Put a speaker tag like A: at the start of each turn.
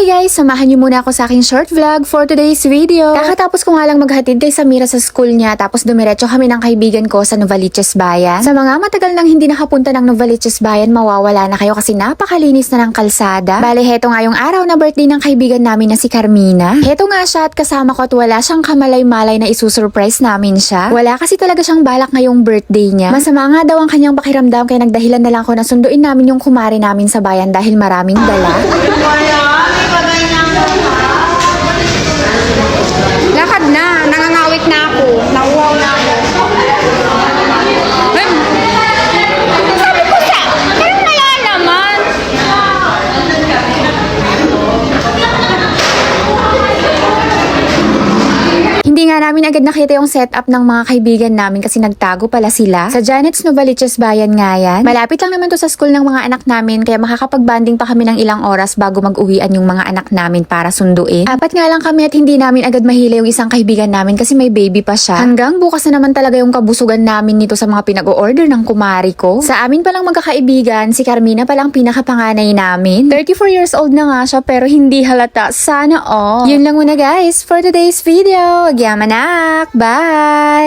A: Hi guys! Samahan niyo muna ako sa aking short vlog for today's video. Kakatapos ko nga lang maghatid kay Samira sa school niya tapos dumiretso kami ng kaibigan ko sa Novaliches Bayan. Sa mga matagal nang hindi nakapunta ng Novaliches Bayan, mawawala na kayo kasi napakalinis na ng kalsada. Bale, heto nga yung araw na birthday ng kaibigan namin na si Carmina. Heto nga siya at kasama ko at wala siyang kamalay-malay na isusurprise namin siya. Wala kasi talaga siyang balak ngayong birthday niya. Masama nga daw ang kanyang pakiramdam kaya nagdahilan na lang ako na sunduin namin yung kumare namin sa bayan dahil maraming dala.
B: Lakad na, nangangawit na ako. Nauwaw na ako. Sabi ko sa, parang wala naman.
A: Hindi nga namin agad nakita yung setup ng mga kaibigan namin kasi nagtago pala sila. Sa Janet's Novaliches Bayan nga yan. Malapit lang naman to sa school ng mga anak namin kaya makakapag-banding pa kami ng ilang oras bago mag-uwian yung mga anak namin para sunduin. Apat nga lang kami at hindi namin agad mahila yung isang kaibigan namin kasi may baby pa siya. Hanggang bukas na naman talaga yung kabusugan namin nito sa mga pinag-o-order ng kumari ko. Sa amin palang magkakaibigan, si Carmina palang pinakapanganay namin. 34 years old na nga siya pero hindi halata. Sana all. Yun lang muna guys for today's video. Anak, bye!